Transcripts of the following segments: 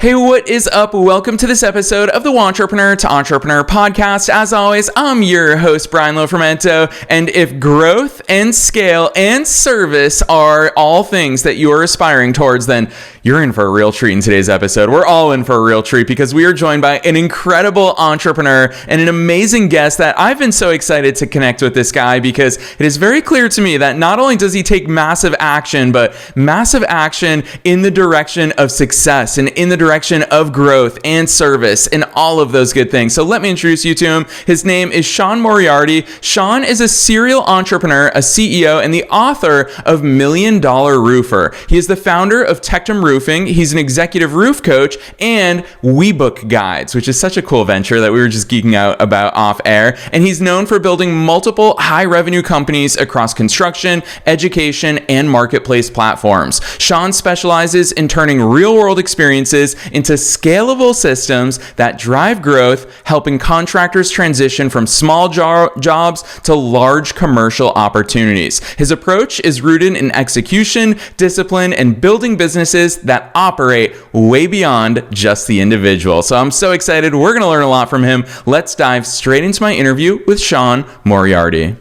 Hey, what is up? Welcome to this episode of the Wantrepreneur to Entrepreneur podcast. As always, I'm your host, Brian Lofrumento, and if growth and scale and service are all things that you are aspiring towards, then you're in for a real treat in today's episode. We're all in for a real treat because we are joined by an incredible entrepreneur and an amazing guest that I've been so excited to connect with this guy because it is very clear to me that not only does he take massive action, but massive action in the direction of success and in the direction of growth and service and all of those good things. So let me introduce you to him. His name is Sean Moriarty. Sean is a serial entrepreneur, a CEO, and the author of $1 Million Roofer. He is the founder of Tectum Roofing. He's an executive roof coach and WeBookGuides, which is such a cool venture that we were just geeking out about off air. And he's known for building multiple high revenue companies across construction, education, and marketplace platforms. Sean specializes in turning real world experiences into scalable systems that drive growth, helping contractors transition from small jobs to large commercial opportunities. His approach is rooted in execution, discipline, and building businesses that operate way beyond just the individual. So I'm so excited. We're going to learn a lot from him. Let's dive straight into my interview with Sean Moriarty.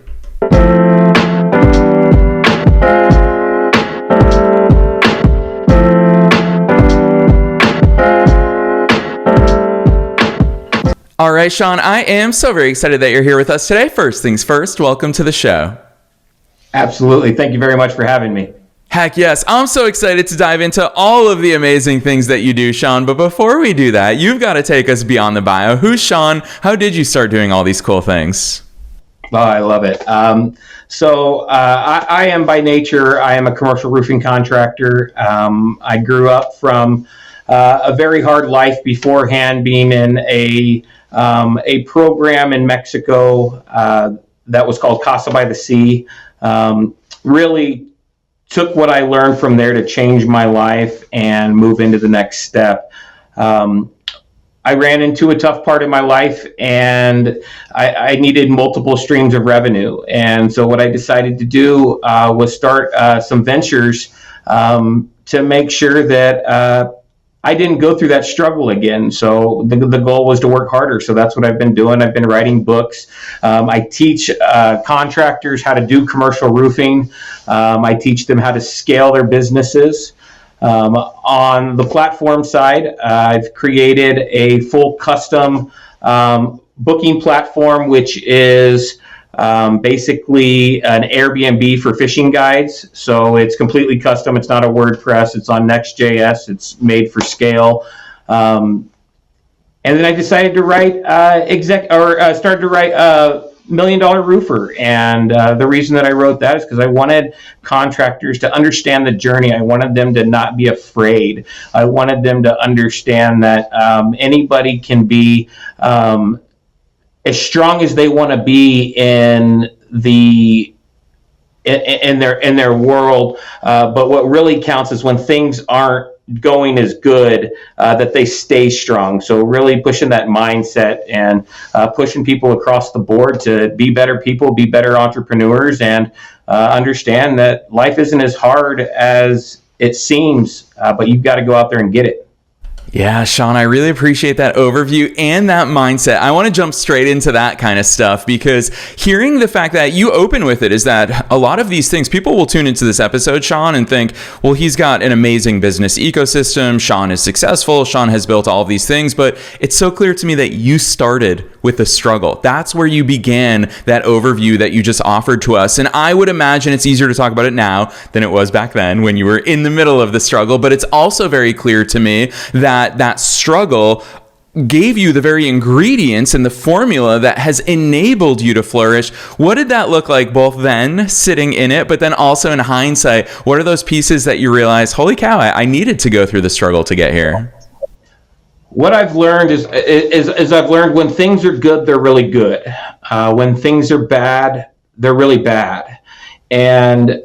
All right, Shawn, I am so very excited that you're here with us today. First things first, welcome to the show. Absolutely. Thank you very much for having me. Heck yes. I'm so excited to dive into all of the amazing things that you do, Shawn. But before we do that, you've got to take us beyond the bio. Who's Shawn? How did you start doing all these cool things? Oh, I love it. I am by nature, I am a commercial roofing contractor. I grew up from a very hard life beforehand, being in a program in Mexico that was called Casa by the Sea. Really took what I learned from there to change my life and move into the next step. I ran into a tough part in my life and I needed multiple streams of revenue. And so what I decided to do was start some ventures to make sure that I didn't go through that struggle again. So the goal was to work harder. So that's what I've been doing. I've been writing books. I teach contractors how to do commercial roofing. I teach them how to scale their businesses. On the platform side, I've created a full custom booking platform, which is basically an Airbnb for fishing guides. So it's completely custom. It's not a WordPress. It's on Next.js. It's made for scale. And then I decided to started to write $1 Million Roofer. And the reason that I wrote that is because I wanted contractors to understand the journey. I wanted them to not be afraid. I wanted them to understand that anybody can be as strong as they want to be in their world, but what really counts is when things aren't going as good, that they stay strong. So really pushing that mindset and pushing people across the board to be better people, be better entrepreneurs, and understand that life isn't as hard as it seems, but you've got to go out there and get it. Yeah, Shawn, I really appreciate that overview and that mindset. I want to jump straight into that kind of stuff because hearing the fact that you open with it is that a lot of these things, people will tune into this episode, Shawn, and think, well, he's got an amazing business ecosystem. Shawn is successful. Shawn has built all of these things, but it's so clear to me that you started with the struggle. That's where you began that overview that you just offered to us. And I would imagine it's easier to talk about it now than it was back then when you were in the middle of the struggle. But it's also very clear to me that struggle gave you the very ingredients and the formula that has enabled you to flourish. What did that look like both then sitting in it, but then also in hindsight? What are those pieces that you realize, holy cow, I needed to go through the struggle to get here? What I've learned is I've learned when things are good, they're really good. When things are bad, they're really bad. And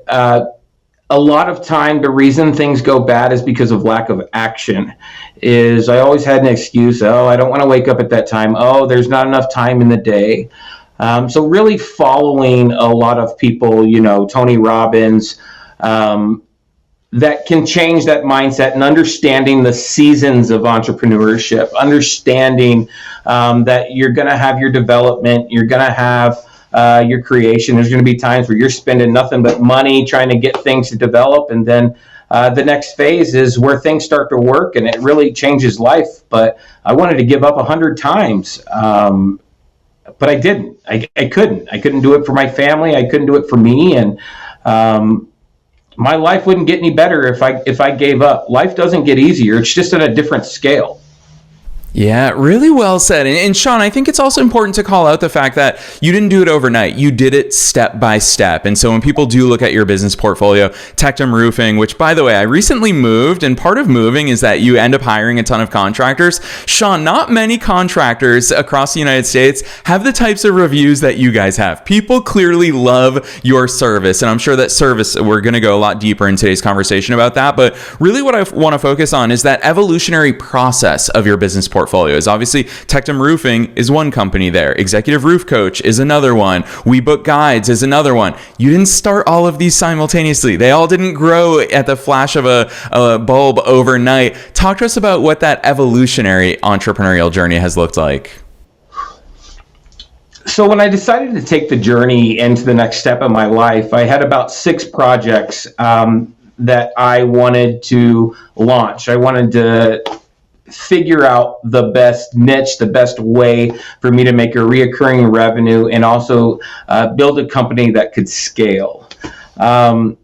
a lot of time, the reason things go bad is because of lack of action. I always had an excuse. Oh, I don't want to wake up at that time. Oh, there's not enough time in the day. So really following a lot of people, Tony Robbins, that can change that mindset, and understanding the seasons of entrepreneurship, understanding that you're going to have your development, you're going to have your creation. There's going to be times where you're spending nothing but money trying to get things to develop, and then the next phase is where things start to work, and it really changes life. But I wanted to give up 100 times, but I didn't. I couldn't. I couldn't do it for my family. I couldn't do it for me, and my life wouldn't get any better if I gave up. Life doesn't get easier. It's just at a different scale. Yeah, really well said. And Shawn, I think it's also important to call out the fact that you didn't do it overnight. You did it step by step. And so when people do look at your business portfolio, Tectum Roofing, which, by the way, I recently moved, and part of moving is that you end up hiring a ton of contractors. Shawn, not many contractors across the United States have the types of reviews that you guys have. People clearly love your service. And I'm sure that service, we're going to go a lot deeper in today's conversation about that. But really what I want to focus on is that evolutionary process of your business portfolio. Obviously, Tectum Roofing is one company there. Executive Roof Coach is another one. WeBookGuides is another one. You didn't start all of these simultaneously. They all didn't grow at the flash of a bulb overnight. Talk to us about what that evolutionary entrepreneurial journey has looked like. So when I decided to take the journey into the next step of my life, I had about 6 projects that I wanted to launch. I wanted to figure out the best niche, the best way for me to make a reoccurring revenue, and also build a company that could scale. I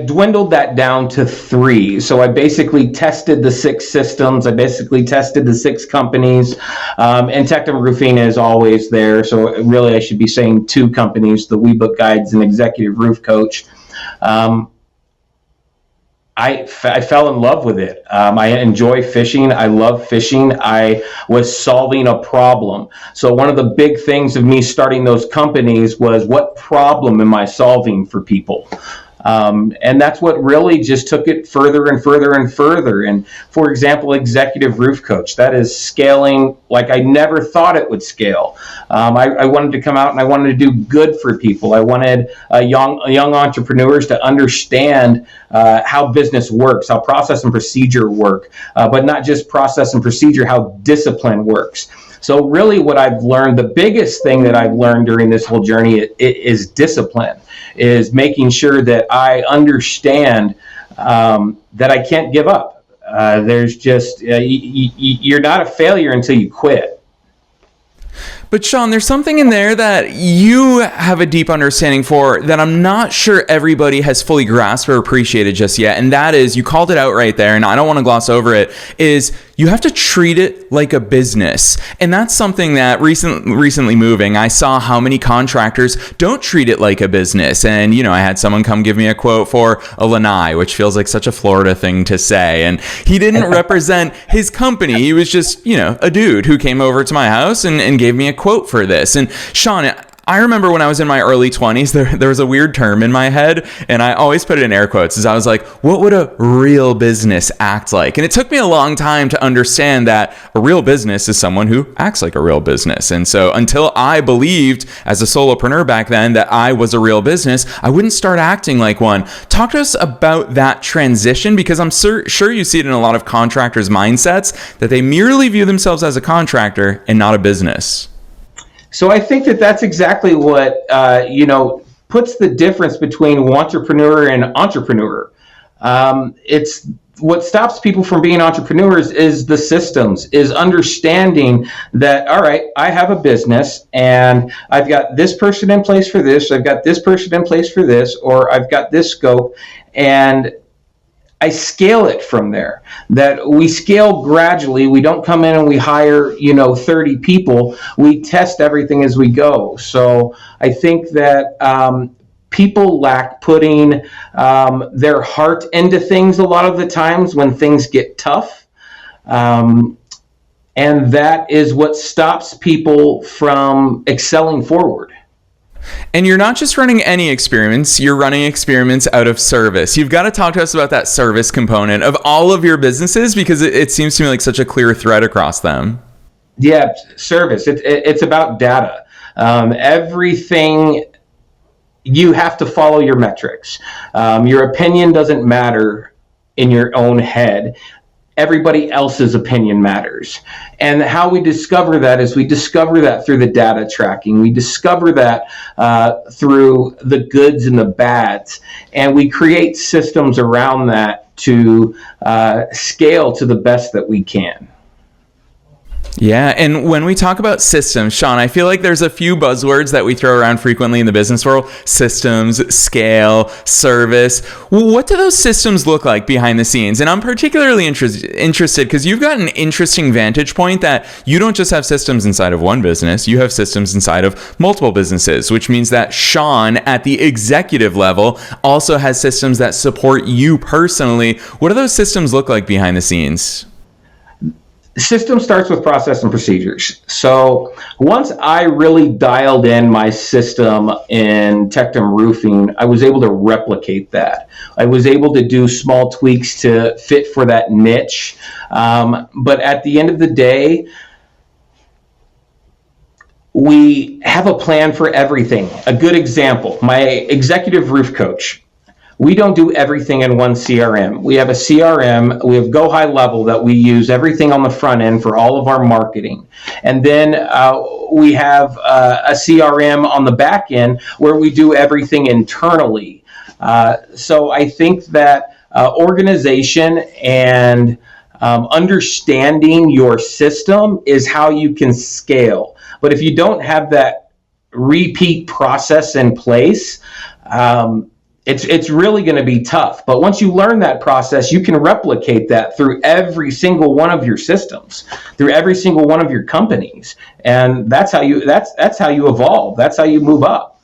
dwindled that down to 3. So I basically tested the 6 systems. I basically tested the 6 companies. And Tectum Roofing is always there. So really I should be saying 2 companies, the WeBookGuides and Executive Roof Coach. I fell in love with it. I enjoy fishing. I love fishing. I was solving a problem. So one of the big things of me starting those companies was, what problem am I solving for people? And that's what really just took it further and further and further. And for example, Executive Roof Coach, that is scaling like I never thought it would scale. I wanted to come out and I wanted to do good for people. I wanted young entrepreneurs to understand how business works, how process and procedure work, but not just process and procedure, how discipline works. So really what I've learned, the biggest thing that I've learned during this whole journey is discipline, is making sure that I understand that I can't give up. There's just, you're not a failure until you quit. But Shawn, there's something in there that you have a deep understanding for that I'm not sure everybody has fully grasped or appreciated just yet. And that is, you called it out right there, and I don't want to gloss over it, is you have to treat it like a business. And that's something that recently moving, I saw how many contractors don't treat it like a business. And, you know, I had someone come give me a quote for a lanai, which feels like such a Florida thing to say. And he didn't represent his company. He was just, you know, a dude who came over to my house and gave me a quote for this. And Shawn, I remember when I was in my early 20s, there was a weird term in my head, and I always put it in air quotes, as I was like, what would a real business act like? And it took me a long time to understand that a real business is someone who acts like a real business. And so until I believed as a solopreneur back then that I was a real business, I wouldn't start acting like one. Talk to us about that transition, because I'm sure you see it in a lot of contractors' mindsets that they merely view themselves as a contractor and not a business. So I think that that's exactly what, puts the difference between wantrepreneur and entrepreneur. It's what stops people from being entrepreneurs is the systems, is understanding that, all right, I have a business and I've got this person in place for this, I've got this person in place for this, or I've got this scope, and I scale it from there. That we scale gradually. We don't come in and we hire, 30 people. We test everything as we go. So I think that people lack putting their heart into things a lot of the times when things get tough. And that is what stops people from excelling forward. And you're not just running any experiments, you're running experiments out of service. You've got to talk to us about that service component of all of your businesses, because it seems to me like such a clear thread across them. Yeah, service. It's about data. Everything you have to follow your metrics. Your opinion doesn't matter in your own head. Everybody else's opinion matters. And how we discover that is we discover that through the data tracking. We discover that through the goods and the bads. And we create systems around that to scale to the best that we can. Yeah, and when we talk about systems, Shawn, I feel like there's a few buzzwords that we throw around frequently in the business world: systems, scale, service. What do those systems look like behind the scenes? And I'm particularly interested because you've got an interesting vantage point that you don't just have systems inside of one business, you have systems inside of multiple businesses, which means that Shawn at the executive level also has systems that support you personally. What do those systems look like behind the scenes? System starts with process and procedures. So once I really dialed in my system in Tectum Roofing, I was able to replicate that. I was able to do small tweaks to fit for that niche. But at the end of the day, we have a plan for everything. A good example, my executive roof coach. We don't do everything in one CRM. We have a CRM, we have Go High Level that we use everything on the front end for all of our marketing. And then we have a CRM on the back end where we do everything internally. So I think that organization and understanding your system is how you can scale. But if you don't have that repeat process in place, it's really going to be tough. But once you learn that process, you can replicate that through every single one of your systems, through every single one of your companies. And that's how you evolve. That's how you move up.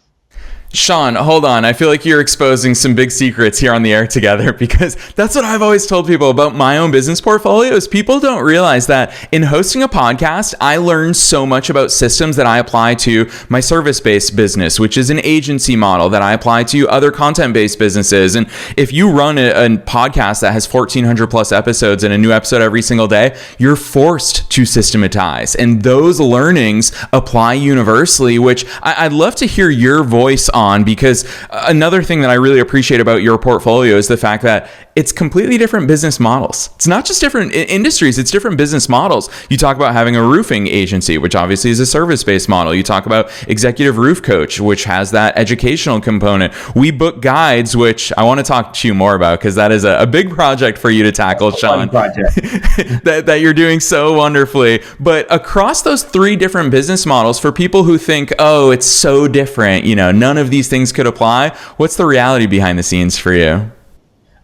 Shawn, hold on. I feel like you're exposing some big secrets here on the air together, because that's what I've always told people about my own business portfolio is people don't realize that in hosting a podcast, I learned so much about systems that I apply to my service-based business, which is an agency model that I apply to other content-based businesses. And if you run a podcast that has 1,400 plus episodes and a new episode every single day, you're forced to systematize. And those learnings apply universally, which I'd love to hear your voice on, because another thing that I really appreciate about your portfolio is the fact that it's completely different business models. It's not just different industries, it's different business models. You talk about having a roofing agency, which obviously is a service-based model. You talk about executive roof coach, which has that educational component. WeBookGuides, which I want to talk to you more about because that is a big project for you to tackle, Shawn, that you're doing so wonderfully. But across those three different business models, for people who think, oh, it's so different, none of these things could apply, what's the reality behind the scenes for you?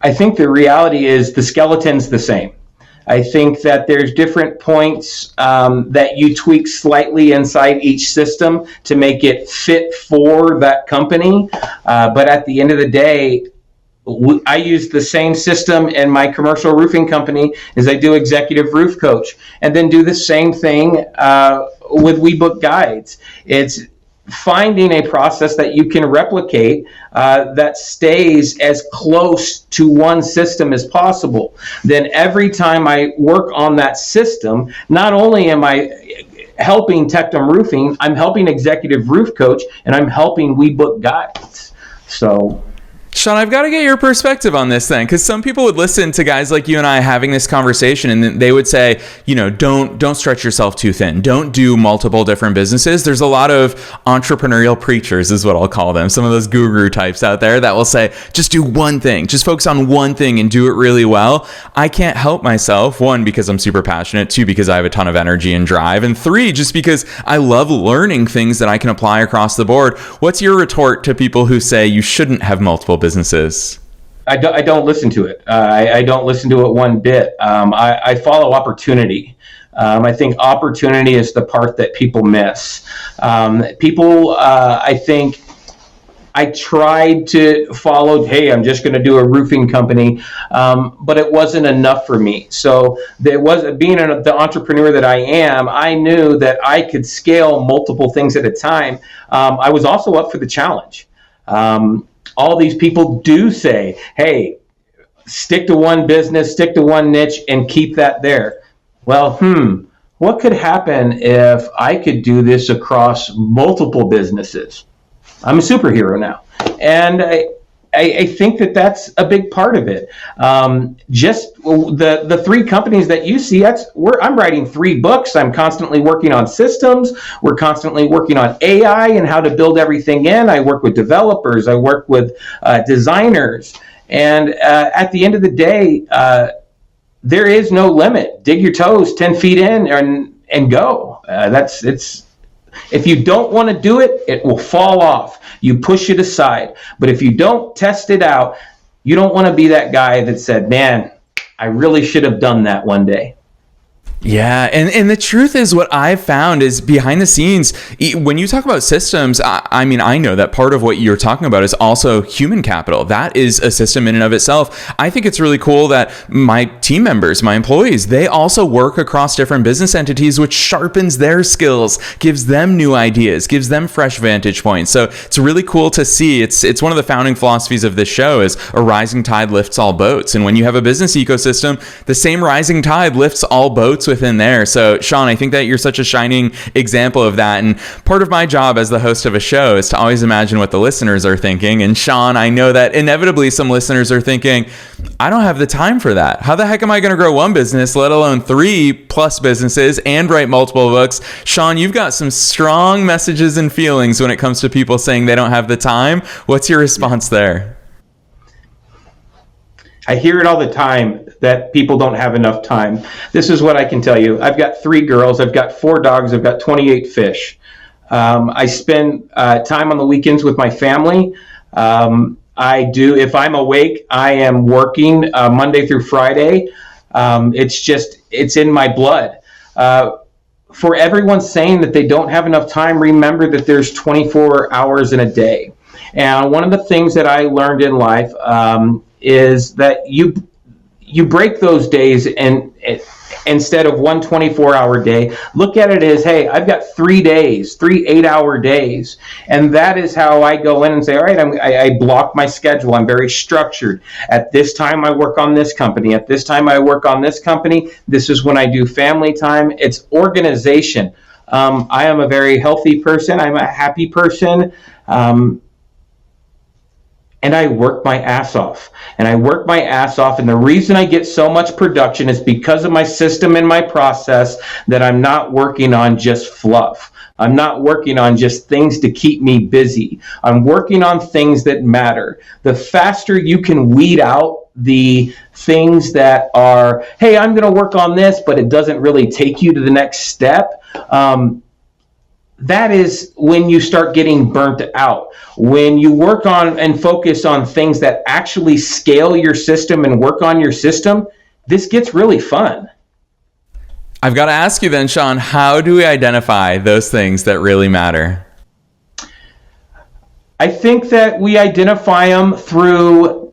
I think the reality is the skeleton's the same. I think that there's different points that you tweak slightly inside each system to make it fit for that company. But at the end of the day, I use the same system in my commercial roofing company as I do executive roof coach, and then do the same thing with WeBookGuides. It's finding a process that you can replicate that stays as close to one system as possible. Then every time I work on that system, not only am I helping Tectum Roofing, I'm helping Executive Roof Coach, and I'm helping WeBookGuides. So, Shawn, I've got to get your perspective on this thing, because some people would listen to guys like you and I having this conversation, and they would say, don't stretch yourself too thin. Don't do multiple different businesses. There's a lot of entrepreneurial preachers, is what I'll call them. Some of those guru types out there that will say, just do one thing, just focus on one thing and do it really well. I can't help myself. One, because I'm super passionate. Two, because I have a ton of energy and drive. And three, just because I love learning things that I can apply across the board. What's your retort to people who say you shouldn't have multiple businesses? I don't listen to it. I don't listen to it one bit. I follow opportunity. I think opportunity is the part that people miss. I think I tried to follow, hey, I'm just going to do a roofing company, but it wasn't enough for me. So there was, being the entrepreneur that I am, I knew that I could scale multiple things at a time. I was also up for the challenge. All these people do say, hey, stick to one business, stick to one niche, and keep that there. Well, what could happen if I could do this across multiple businesses? I'm a superhero now. And I think that that's a big part of it. Just the three companies that you see, I'm writing 3 books. I'm constantly working on systems. We're constantly working on AI and how to build everything in. I work with developers. I work with designers. And at the end of the day, there is no limit. Dig your toes 10 feet in and go. If you don't want to do it, it will fall off. You push it aside. But if you don't test it out, you don't want to be that guy that said, man, I really should have done that one day. Yeah, and the truth is, what I've found is behind the scenes, when you talk about systems, I mean, I know that part of what you're talking about is also human capital. That is a system in and of itself. I think it's really cool that my team members, my employees, they also work across different business entities, which sharpens their skills, gives them new ideas, gives them fresh vantage points. So it's really cool to see. It's one of the founding philosophies of this show is a rising tide lifts all boats. And when you have a business ecosystem, the same rising tide lifts all boats within there. So Shawn, I think that you're such a shining example of that. And part of my job as the host of a show is to always imagine what the listeners are thinking. And Shawn, I know that inevitably some listeners are thinking, I don't have the time for that. How the heck am I going to grow one business, let alone 3+ businesses and write multiple books? Shawn, you've got some strong messages and feelings when it comes to people saying they don't have the time. What's your response there? I hear it all the time that people don't have enough time. This is what I can tell you. I've got 3 girls, I've got 4 dogs, I've got 28 fish. I spend time on the weekends with my family. If I'm awake, I am working Monday through Friday. It's in my blood. For everyone saying that they don't have enough time, remember that there's 24 hours in a day. And one of the things that I learned in life is that you break those days, and instead of one 24-hour day, look at it as, hey, I've got 3 days, 3 8-hour days. And that is how I go in and say, all right, I block my schedule. I'm very structured. At this time, I work on this company. At this time, I work on this company. This is when I do family time. It's organization. I am a very healthy person. I'm a happy person. And I work my ass off. And the reason I get so much production is because of my system and my process, that I'm not working on just fluff. I'm not working on just things to keep me busy. I'm working on things that matter. The faster you can weed out the things that are, hey, I'm going to work on this, but it doesn't really take you to the next step. That is when you start getting burnt out. When you work on and focus on things that actually scale your system and work on your system, this gets really fun. I've got to ask you then, Shawn, how do we identify those things that really matter? I think that we identify them through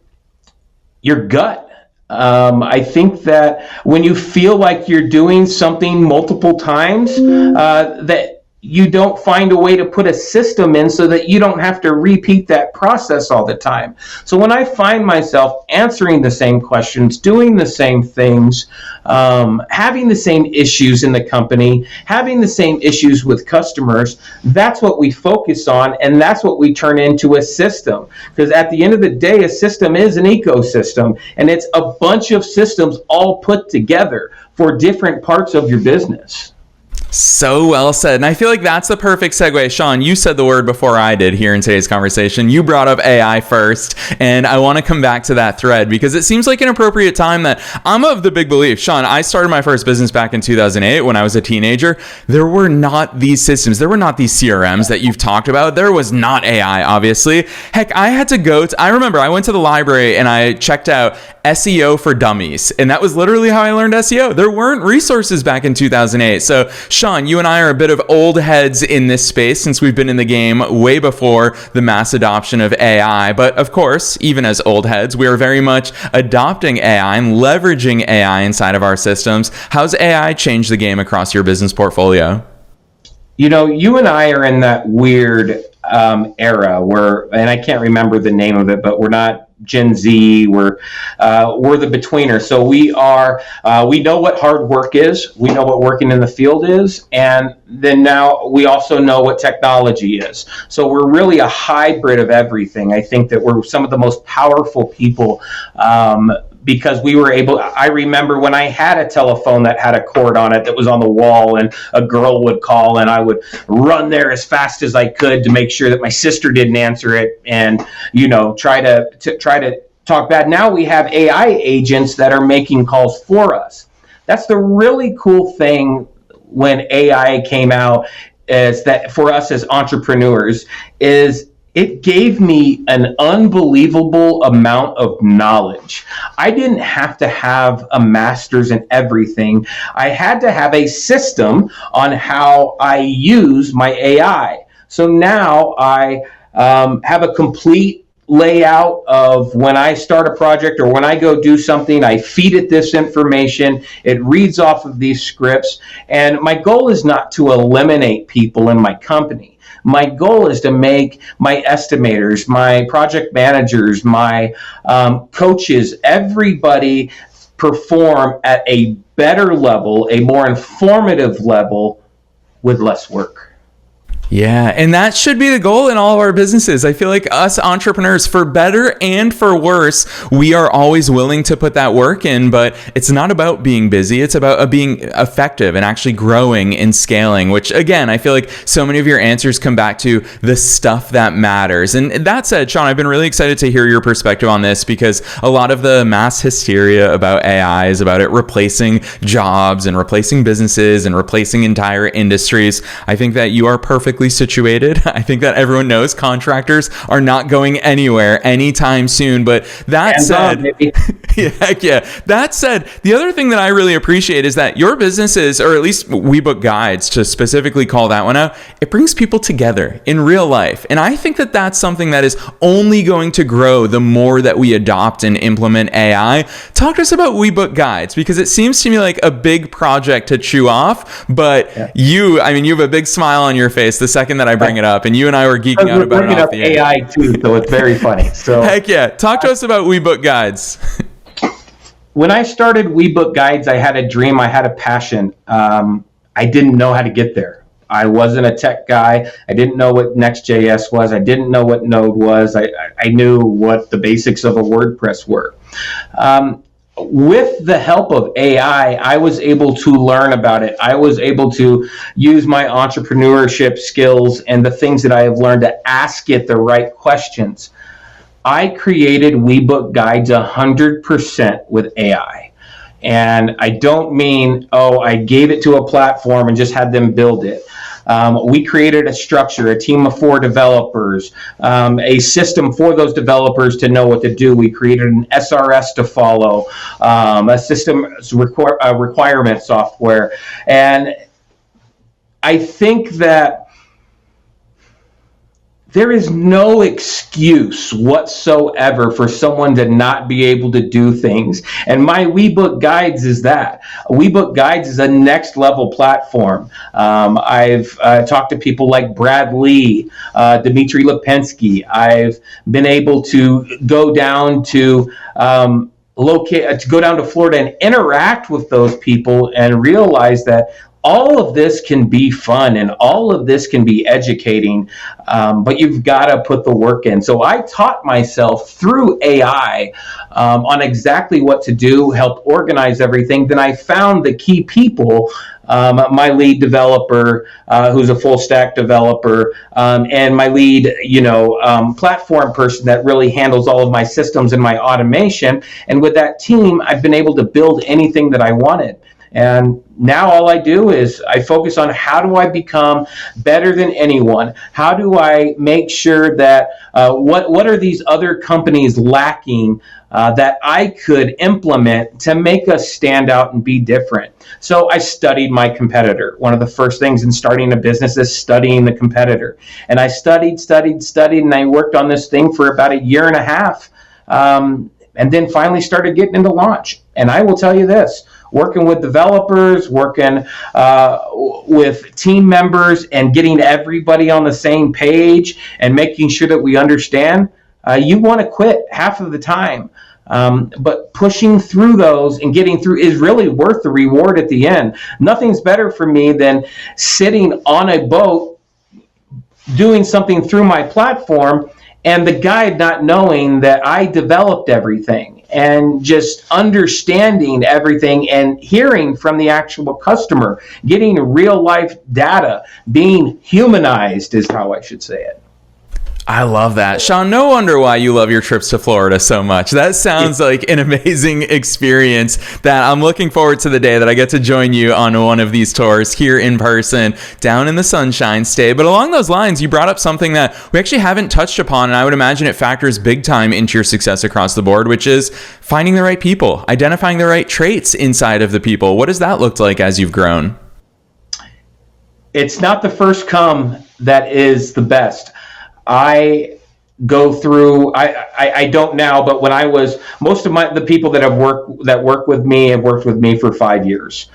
your gut. I think that when you feel like you're doing something multiple times, that you don't find a way to put a system in so that you don't have to repeat that process all the time. So when I find myself answering the same questions, doing the same things, having the same issues in the company, having the same issues with customers, that's what we focus on, and that's what we turn into a system. Because at the end of the day, a system is an ecosystem, and it's a bunch of systems all put together for different parts of your business. So well said. And I feel like that's the perfect segue. Shawn, you said the word before I did here in today's conversation. You brought up AI first, and I want to come back to that thread because it seems like an appropriate time that I'm of the big belief. Shawn, I started my first business back in 2008 when I was a teenager. There were not these systems. There were not these CRMs that you've talked about. There was not AI, obviously. Heck, I had to go to, I remember I went to the library and I checked out SEO for Dummies. And that was literally how I learned SEO. There weren't resources back in 2008. So Shawn, you and I are a bit of old heads in this space since we've been in the game way before the mass adoption of AI. But of course, even as old heads, we are very much adopting AI and leveraging AI inside of our systems. How's AI changed the game across your business portfolio? You know, you and I are in that weird era where, and I can't remember the name of it, but we're not Gen Z. We're the betweener. So we know what hard work is. We know what working in the field is. And then now we also know what technology is. So we're really a hybrid of everything. I think that we're some of the most powerful people, because we were able. I remember when I had a telephone that had a cord on it that was on the wall, and a girl would call, and I would run there as fast as I could to make sure that my sister didn't answer it, and try to talk bad. Now we have AI agents that are making calls for us. That's the really cool thing when AI came out, is that for us as entrepreneurs, is it gave me an unbelievable amount of knowledge. I didn't have to have a master's in everything. I had to have a system on how I use my AI. So now I have a complete layout of when I start a project or when I go do something, I feed it this information, it reads off of these scripts, and my goal is not to eliminate people in my company. My goal is to make my estimators, my project managers, my coaches, everybody perform at a better level, a more informative level with less work. Yeah, and that should be the goal in all of our businesses. I feel like us entrepreneurs, for better and for worse, we are always willing to put that work in, but it's not about being busy. It's about being effective and actually growing and scaling, which again, I feel like so many of your answers come back to the stuff that matters. And that said, Shawn, I've been really excited to hear your perspective on this, because a lot of the mass hysteria about AI is about it replacing jobs and replacing businesses and replacing entire industries. I think that you are perfectly situated. I think that everyone knows contractors are not going anywhere anytime soon. But that said, that said, the other thing that I really appreciate is that your businesses, or at least WeBookGuides, to specifically call that one out, it brings people together in real life. And I think that that's something that is only going to grow the more that we adopt and implement AI. Talk to us about WeBookGuides, because it seems to me like a big project to chew off, but you have a big smile on your face the second that I bring it up, and you and I were geeking out about it off the air. AI too, so it's very funny. So heck yeah, talk to us about WeBookGuides. When I started WeBookGuides, I had a dream, I had a passion. I didn't know how to get there. I wasn't a tech guy. I didn't know what Next.js was. I didn't know what Node was. I knew what the basics of a WordPress were. With the help of AI, I was able to learn about it. I was able to use my entrepreneurship skills and the things that I have learned to ask it the right questions. I created WeBookGuides 100% with AI. And I don't mean, I gave it to a platform and just had them build it. We created a structure, a team of 4 developers, a system for those developers to know what to do. We created an SRS to follow, a system requirement software. And I think that there is no excuse whatsoever for someone to not be able to do things. And my WeBookGuides is that. WeBookGuides is a next level platform. I've talked to people like Brad Lee, Dmitry Lipensky. I've been able to go down to Florida and interact with those people and realize that all of this can be fun and all of this can be educating, but you've got to put the work in. So I taught myself through AI on exactly what to do, help organize everything. Then I found the key people, my lead developer, who's a full stack developer, and my lead, platform person that really handles all of my systems and my automation. And with that team, I've been able to build anything that I wanted. And now all I do is I focus on how do I become better than anyone? How do I make sure that what are these other companies lacking that I could implement to make us stand out and be different? So I studied my competitor. One of the first things in starting a business is studying the competitor. And I studied, and I worked on this thing for about 1.5 years. And then finally started getting into launch. And I will tell you this, working with developers, working with team members and getting everybody on the same page and making sure that we understand, you want to quit half of the time. But pushing through those and getting through is really worth the reward at the end. Nothing's better for me than sitting on a boat doing something through my platform and the guide not knowing that I developed everything, and just understanding everything and hearing from the actual customer, getting real life data, being humanized is how I should say it. I love that. Shawn, no wonder why you love your trips to Florida so much. That sounds like an amazing experience that I'm looking forward to the day that I get to join you on one of these tours here in person down in the Sunshine State. But along those lines, you brought up something that we actually haven't touched upon, and I would imagine it factors big time into your success across the board, which is finding the right people, identifying the right traits inside of the people. What has that looked like as you've grown? It's not the first come that is the best. I go through, I don't now, but when I was, most of the people that work with me have worked with me for 5 years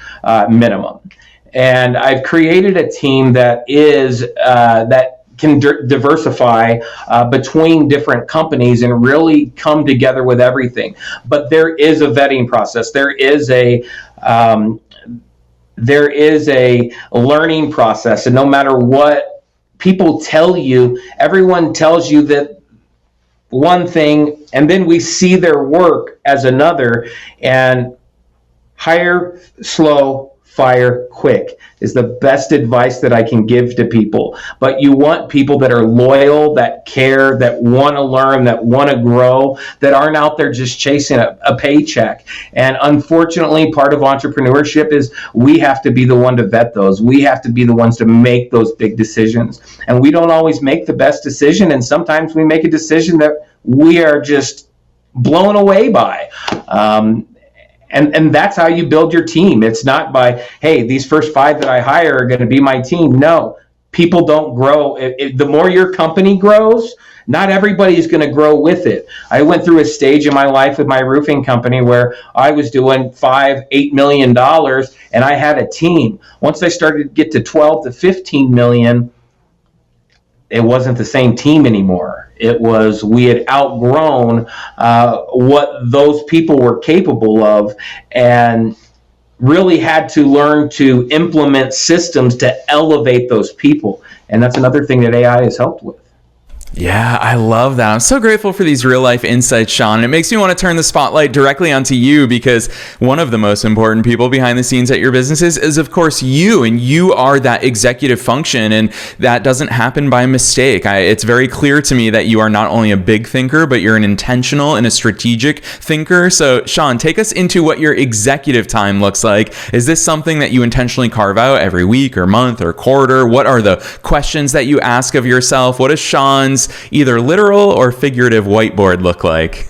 minimum. And I've created a team that can diversify between different companies and really come together with everything. But there is a vetting process. There is a learning process, and no matter what people tell you, everyone tells you that one thing, and then we see their work as another. And hire slow, fire quick is the best advice that I can give to people. But you want people that are loyal, that care, that want to learn, that want to grow, that aren't out there just chasing a paycheck. And unfortunately, part of entrepreneurship is we have to be the one to vet those. We have to be the ones to make those big decisions. And we don't always make the best decision. And sometimes we make a decision that we are just blown away by. And that's how you build your team. It's not by, hey, these first 5 that I hire are going to be my team. No, people don't grow. The more your company grows, not everybody is going to grow with it. I went through a stage in my life with my roofing company where I was doing $5-8 million, and I had a team. Once I started to get to 12 to 15 million, it wasn't the same team anymore. It was, we had outgrown what those people were capable of, and really had to learn to implement systems to elevate those people. And that's another thing that AI has helped with. Yeah, I love that. I'm so grateful for these real life insights, Shawn. It makes me want to turn the spotlight directly onto you, because one of the most important people behind the scenes at your businesses is, of course, you. And you are that executive function, and that doesn't happen by mistake. It's very clear to me that you are not only a big thinker, but you're an intentional and a strategic thinker. So, Shawn, take us into what your executive time looks like. Is this something that you intentionally carve out every week or month or quarter? What are the questions that you ask of yourself? What is Shawn's either literal or figurative whiteboard look like?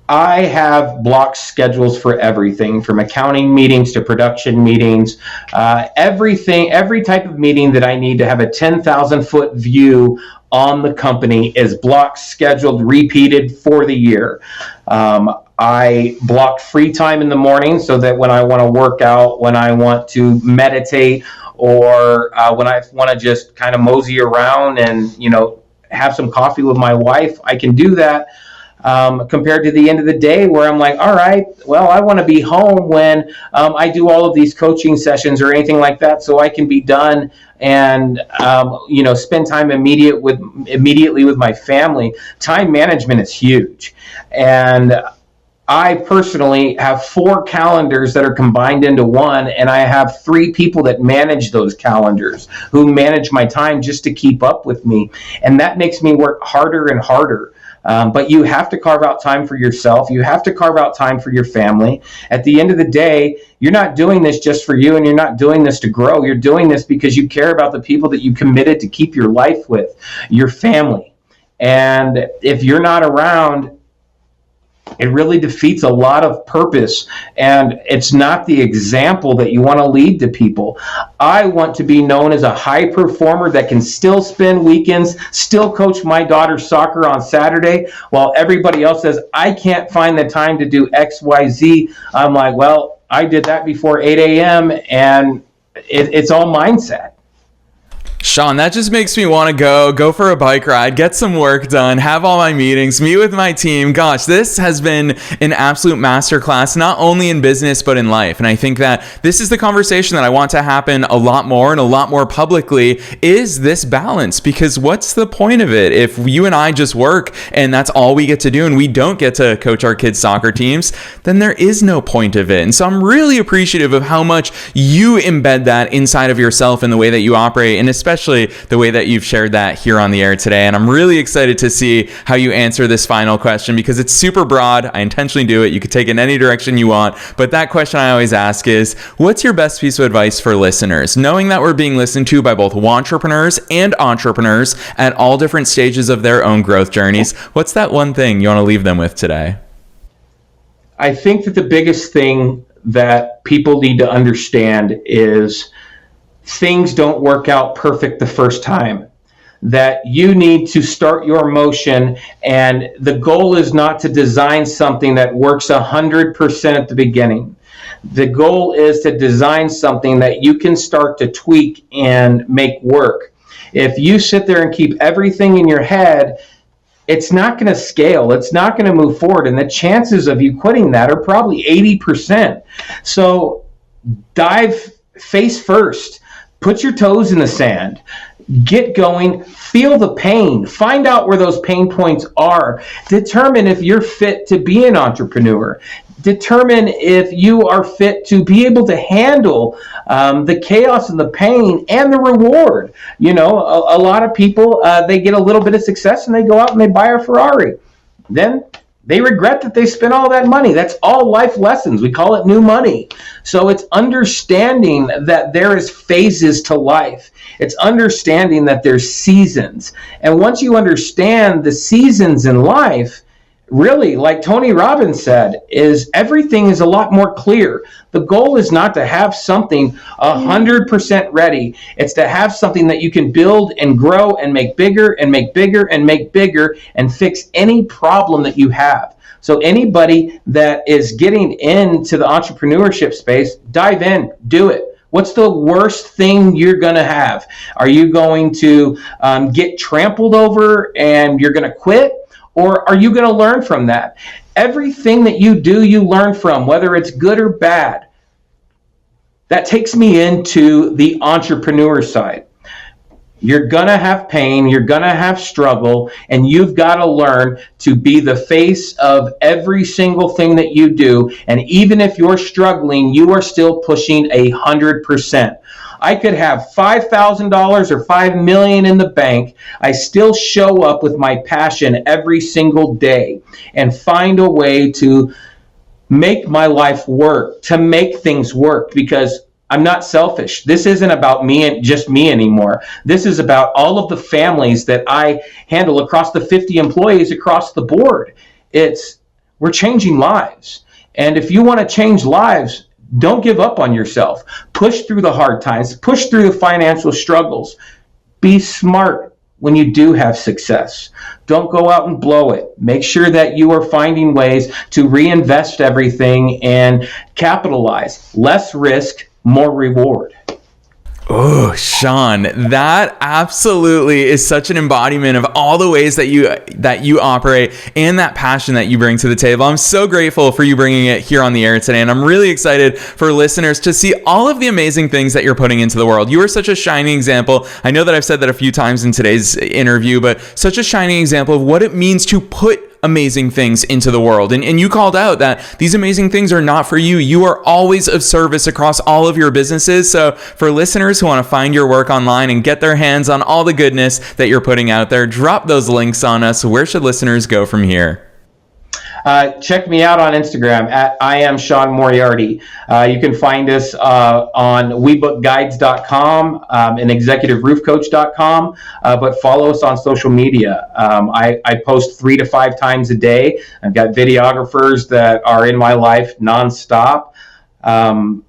I have blocked schedules for everything from accounting meetings to production meetings. Every type of meeting that I need to have a 10,000 foot view on the company is blocked, scheduled, repeated for the year. I block free time in the morning so that when I want to work out, when I want to meditate, or when I want to just kind of mosey around and, have some coffee with my wife, I can do that, compared to the end of the day where I'm like, all right, well, I want to be home when I do all of these coaching sessions or anything like that, so I can be done and spend time immediately with my family. Time management is huge. And I personally have 4 calendars that are combined into one, and I have 3 people that manage those calendars, who manage my time just to keep up with me. And that makes me work harder and harder. But you have to carve out time for yourself. You have to carve out time for your family. At the end of the day, you're not doing this just for you, and you're not doing this to grow. You're doing this because you care about the people that you committed to keep your life with, your family. And if you're not around, it really defeats a lot of purpose, and it's not the example that you want to lead to people. I want to be known as a high performer that can still spend weekends, still coach my daughter's soccer on Saturday, while everybody else says, I can't find the time to do X, Y, Z. I'm like, well, I did that before 8 a.m., and it's all mindset. Shawn, that just makes me want to go for a bike ride, get some work done, have all my meetings, meet with my team. Gosh, this has been an absolute masterclass, not only in business, but in life. And I think that this is the conversation that I want to happen a lot more and a lot more publicly, is this balance. Because what's the point of it if you and I just work and that's all we get to do and we don't get to coach our kids' soccer teams? Then there is no point of it. And so I'm really appreciative of how much you embed that inside of yourself and the way that you operate, and especially the way that you've shared that here on the air today. And I'm really excited to see how you answer this final question, because it's super broad. I intentionally do it. You could take it in any direction you want. But that question I always ask is, what's your best piece of advice for listeners? Knowing that we're being listened to by both wantrepreneurs and entrepreneurs at all different stages of their own growth journeys, what's that one thing you want to leave them with today? I think that the biggest thing that people need to understand is things don't work out perfect the first time. That you need to start your motion, and the goal is not to design something that works 100% at the beginning. The goal is to design something that you can start to tweak and make work. If you sit there and keep everything in your head, it's not going to scale. It's not going to move forward. And the chances of you quitting that are probably 80%. So dive face first. Put your toes in the sand. Get going. Feel the pain. Find out where those pain points are. Determine if you're fit to be an entrepreneur. Determine if you are fit to be able to handle the chaos and the pain and the reward. You know, a lot of people, they get a little bit of success and they go out and they buy a Ferrari. Then they regret that they spent all that money. That's all life lessons. We call it new money. So it's understanding that there is phases to life. It's understanding that there's seasons. And once you understand the seasons in life, really, like Tony Robbins said, is everything is a lot more clear. The goal is not to have something 100% ready. It's to have something that you can build and grow and make bigger and make bigger and make bigger and fix any problem that you have. So anybody that is getting into the entrepreneurship space, dive in, do it. What's the worst thing you're going to have? Are you going to get trampled over and you're going to quit? Or are you going to learn from that? Everything that you do, you learn from, whether it's good or bad. That takes me into the entrepreneur side. You're going to have pain, you're going to have struggle, and you've got to learn to be the face of every single thing that you do. And even if you're struggling, you are still pushing 100%. I could have $5,000 or $5 million in the bank. I still show up with my passion every single day and find a way to make my life work, to make things work, because I'm not selfish. This isn't about me and just me anymore. This is about all of the families that I handle across the 50 employees across the board. We're changing lives. And if you want to change lives, don't give up on yourself. Push through the hard times. Push through the financial struggles. Be smart when you do have success. Don't go out and blow it. Make sure that you are finding ways to reinvest everything and capitalize. Less risk, more reward. Oh, Shawn, that absolutely is such an embodiment of all the ways that you operate and that passion that you bring to the table. I'm so grateful for you bringing it here on the air today, and I'm really excited for listeners to see all of the amazing things that you're putting into the world. You are such a shining example. I know that I've said that a few times in today's interview, but such a shining example of what it means to put amazing things into the world. And you called out that these amazing things are not for you. You are always of service across all of your businesses. So for listeners who want to find your work online and get their hands on all the goodness that you're putting out there, drop those links on us. Where should listeners go from here? Check me out on Instagram at I am Sean Moriarty. You can find us on WeBookGuides.com and ExecutiveRoofCoach.com, but follow us on social media. I post 3 to 5 times a day. I've got videographers that are in my life nonstop. I'm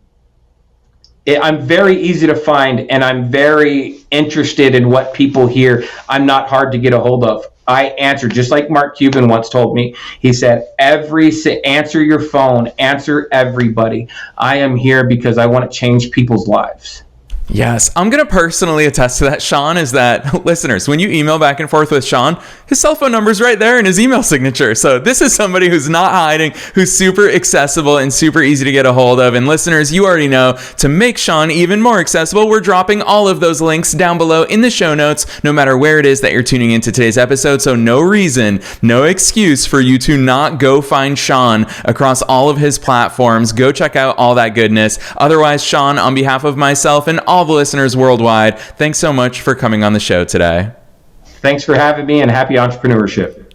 very easy to find, and I'm very interested in what people hear. I'm not hard to get a hold of. I answer, just like Mark Cuban once told me. He said, answer your phone, answer everybody. I am here because I want to change people's lives. Yes, I'm going to personally attest to that, Shawn, is that listeners, when you email back and forth with Shawn, his cell phone number is right there in his email signature. So this is somebody who's not hiding, who's super accessible and super easy to get a hold of. And listeners, you already know, to make Shawn even more accessible, we're dropping all of those links down below in the show notes, no matter where it is that you're tuning into today's episode. So no reason, no excuse for you to not go find Shawn across all of his platforms. Go check out all that goodness. Otherwise, Shawn, on behalf of myself and all the listeners worldwide, thanks so much for coming on the show today. Thanks for having me, and happy entrepreneurship.